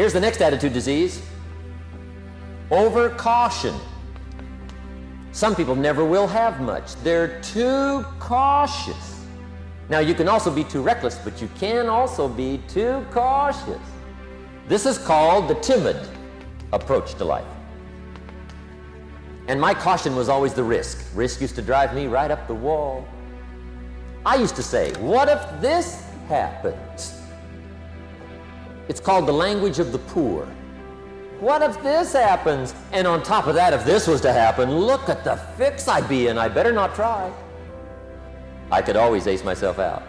Here's the next attitude disease: over-caution. Some people never will have much. They're too cautious. Now, you can also be too reckless, but you can also be too cautious. This is called the timid approach to life. And my caution was always the risk. Risk used to drive me right up the wall. I used to say, what if this happens? It's called the language of the poor. What if this happens? And on top of that, if this was to happen, look at the fix I'd be in. I better not try. I could always ace myself out.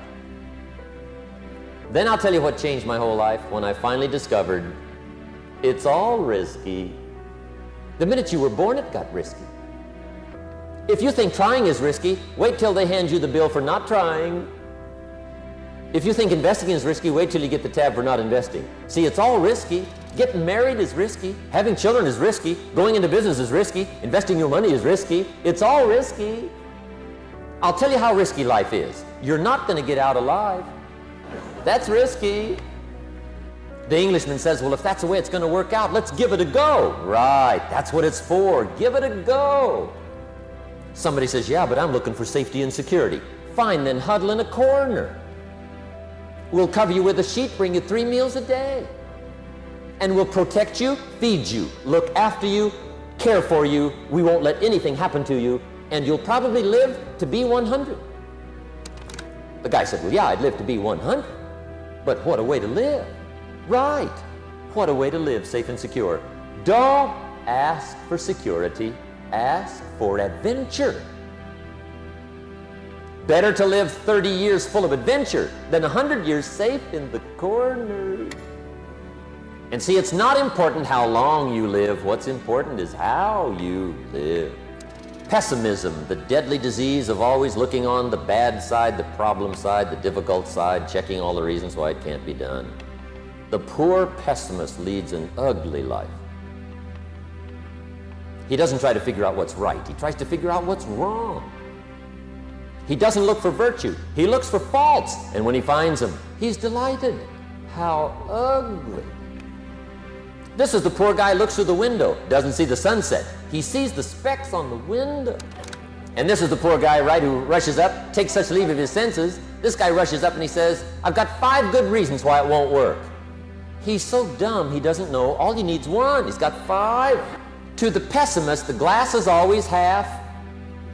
Then I'll tell you what changed my whole life when I finally discovered it's all risky. The minute you were born, it got risky. If you think trying is risky, wait till they hand you the bill for not trying. If you think investing is risky, wait till you get the tab for not investing. See, it's all risky. Getting married is risky. Having children is risky. Going into business is risky. Investing your money is risky. It's all risky. I'll tell you how risky life is. You're not going to get out alive. That's risky. The Englishman says, well, if that's the way it's going to work out, let's give it a go. Right, that's what it's for. Give it a go. Somebody says, yeah, but I'm looking for safety and security. Fine, then huddle in a corner. We'll cover you with a sheet, bring you 3 meals a day. And we'll protect you, feed you, look after you, care for you. We won't let anything happen to you. And you'll probably live to be 100. The guy said, well, yeah, I'd live to be 100. But what a way to live. Right. What a way to live safe and secure. Don't ask for security. Ask for adventure. Better to live 30 years full of adventure than 100 years safe in the corner. And see, it's not important how long you live. What's important is how you live. Pessimism, the deadly disease of always looking on the bad side, the problem side, the difficult side, checking all the reasons why it can't be done. The poor pessimist leads an ugly life. He doesn't try to figure out what's right. He tries to figure out what's wrong. He doesn't look for virtue. He looks for faults. And when he finds them, he's delighted. How ugly. This is the poor guy who looks through the window, doesn't see the sunset. He sees the specks on the window. And this is the poor guy, right, who rushes up, takes such leave of his senses. This guy rushes up and he says, I've got 5 good reasons why it won't work. He's so dumb he doesn't know all he needs 1. He's got 5. To the pessimist, the glass is always half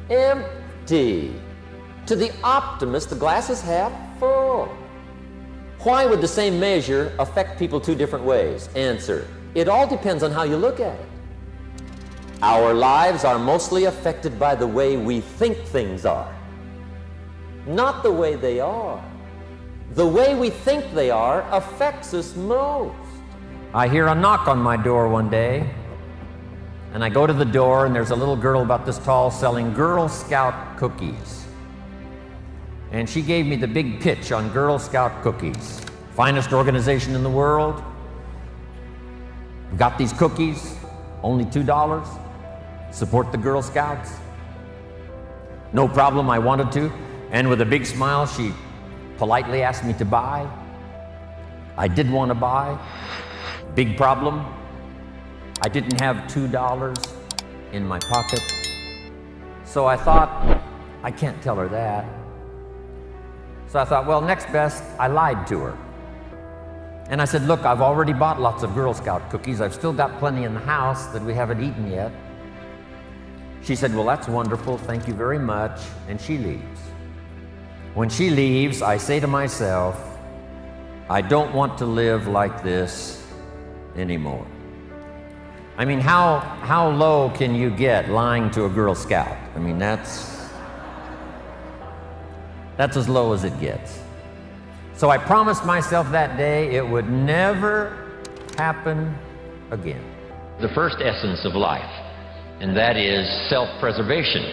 empty. To the optimist, the glass is half full. Why would the same measure affect people 2 different ways? Answer: it all depends on how you look at it. Our lives are mostly affected by the way we think things are, not the way they are. The way we think they are affects us most. I hear a knock on my door one day, and I go to the door, and there's a little girl about this tall selling Girl Scout cookies. And she gave me the big pitch on Girl Scout cookies. Finest organization in the world. Got these cookies, only $2. Support the Girl Scouts. No problem, I wanted to. And with a big smile, she politely asked me to buy. I did want to buy. Big problem. I didn't have $2 in my pocket. So I thought, I can't tell her that. So I thought, well, next best, I lied to her. And I said, look, I've already bought lots of Girl Scout cookies. I've still got plenty in the house that we haven't eaten yet. She said, well, that's wonderful. Thank you very much. And she leaves. When she leaves, I say to myself, I don't want to live like this anymore. I mean, how low can you get lying to a Girl Scout? I mean, that's as low as it gets. So I promised myself that day it would never happen again. The first essence of life, and that is self-preservation,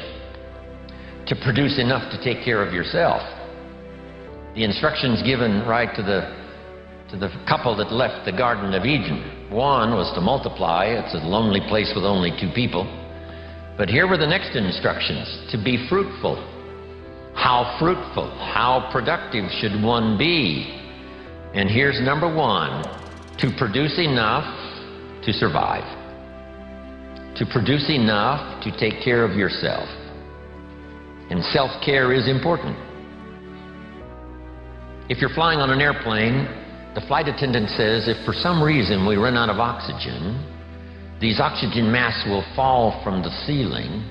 to produce enough to take care of yourself. The instructions given right to the couple that left the Garden of Eden. One was to multiply. It's a lonely place with only 2 people. But here were the next instructions: to be fruitful. How fruitful, how productive should one be? And here's number 1, to produce enough to survive, to produce enough to take care of yourself. And self-care is important. If you're flying on an airplane, the flight attendant says if for some reason we run out of oxygen, these oxygen masks will fall from the ceiling,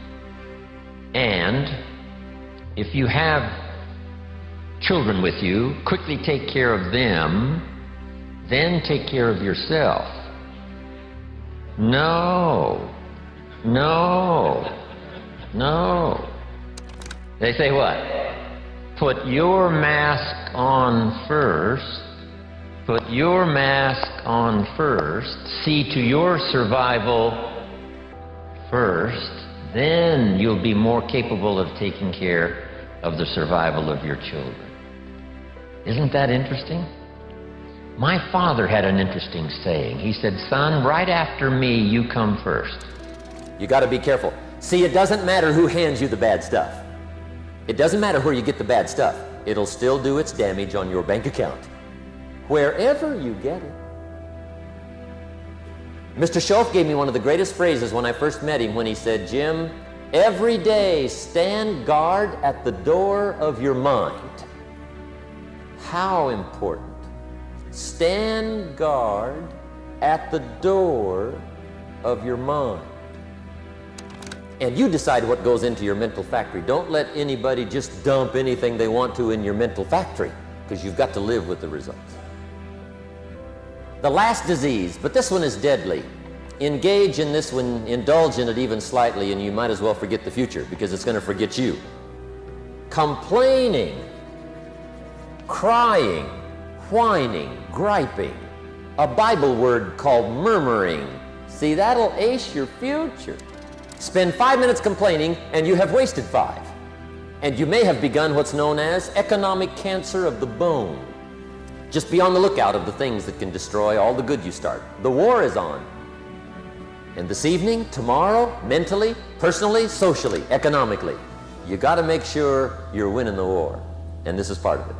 and if you have children with you, quickly take care of them, then take care of yourself. No. They say what? Put your mask on first. Put your mask on first. See to your survival first. Then you'll be more capable of taking care of the survival of your children. Isn't that interesting? My father had an interesting saying. He said, "Son, right after me, you come first." You got to be careful. See, it doesn't matter who hands you the bad stuff. It doesn't matter where you get the bad stuff. It'll still do its damage on your bank account, wherever you get it. Mr. Schoaf gave me one of the greatest phrases when I first met him when he said, "Jim, every day stand guard at the door of your mind." How important. Stand guard at the door of your mind. And you decide what goes into your mental factory. Don't let anybody just dump anything they want to in your mental factory, because you've got to live with the results. The last disease, but this one is deadly. Engage in this one, indulge in it even slightly, and you might as well forget the future, because it's going to forget you. Complaining, crying, whining, griping. A Bible word called murmuring. See, that'll ace your future. Spend 5 minutes complaining, and you have wasted 5. And you may have begun what's known as economic cancer of the bone. Just be on the lookout of the things that can destroy all the good you start. The war is on. And this evening, tomorrow, mentally, personally, socially, economically, you got to make sure you're winning the war. And this is part of it.